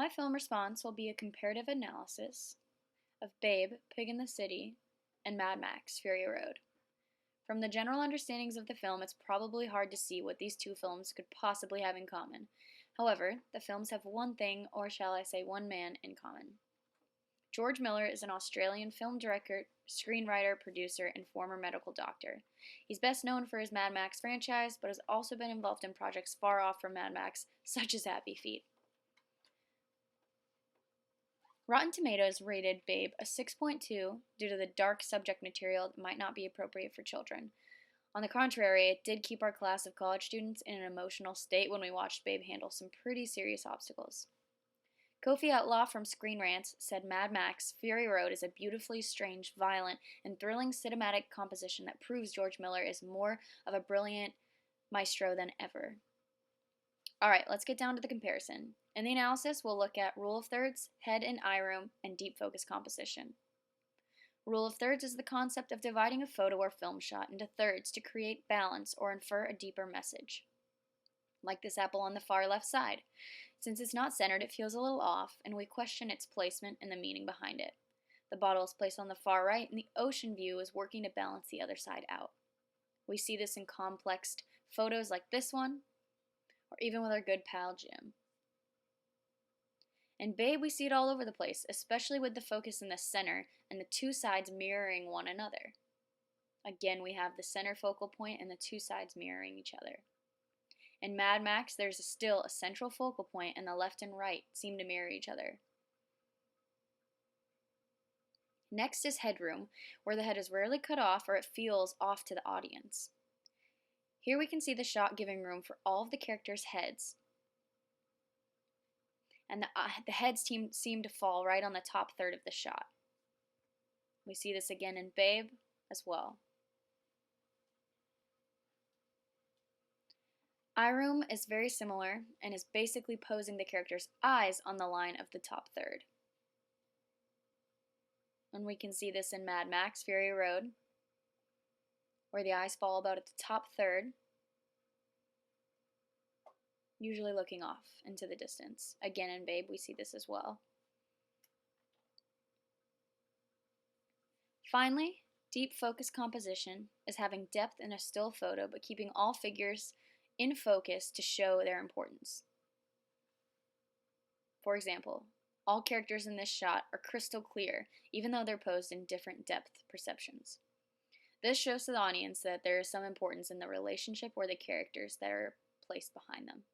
My film response will be a comparative analysis of Babe, Pig in the City, and Mad Max, Fury Road. From the general understandings of the film, it's probably hard to see what these two films could possibly have in common. However, the films have one thing, or shall I say one man, in common. George Miller is an Australian film director, screenwriter, producer, and former medical doctor. He's best known for his Mad Max franchise, but has also been involved in projects far off from Mad Max, such as Happy Feet. Rotten Tomatoes rated Babe a 6.2 due to the dark subject material that might not be appropriate for children. On the contrary, it did keep our class of college students in an emotional state when we watched Babe handle some pretty serious obstacles. Kofi Outlaw from Screen Rants said Mad Max Fury Road is a beautifully strange, violent, and thrilling cinematic composition that proves George Miller is more of a brilliant maestro than ever. Alright, let's get down to the comparison. In the analysis, we'll look at rule of thirds, head and eye room, and deep focus composition. Rule of thirds is the concept of dividing a photo or film shot into thirds to create balance or infer a deeper message. Like this apple on the far left side. Since it's not centered, it feels a little off, and we question its placement and the meaning behind it. The bottle is placed on the far right, and the ocean view is working to balance the other side out. We see this in complex photos like this one, or even with our good pal Jim. In Babe, we see it all over the place, especially with the focus in the center and the two sides mirroring one another. Again, we have the center focal point and the two sides mirroring each other. In Mad Max, there's still a central focal point, and the left and right seem to mirror each other. Next is headroom, where the head is rarely cut off or it feels off to the audience. Here we can see the shot giving room for all of the characters' heads, and the heads seem to fall right on the top third of the shot. We see this again in Babe as well. Eye room is very similar and is basically posing the character's eyes on the line of the top third. And we can see this in Mad Max Fury Road, where the eyes fall about at the top third, usually looking off into the distance. Again in Babe, we see this as well. Finally, deep focus composition is having depth in a still photo, but keeping all figures in focus to show their importance. For example, all characters in this shot are crystal clear, even though they're posed in different depth perceptions. This shows to the audience that there is some importance in the relationship or the characters that are placed behind them.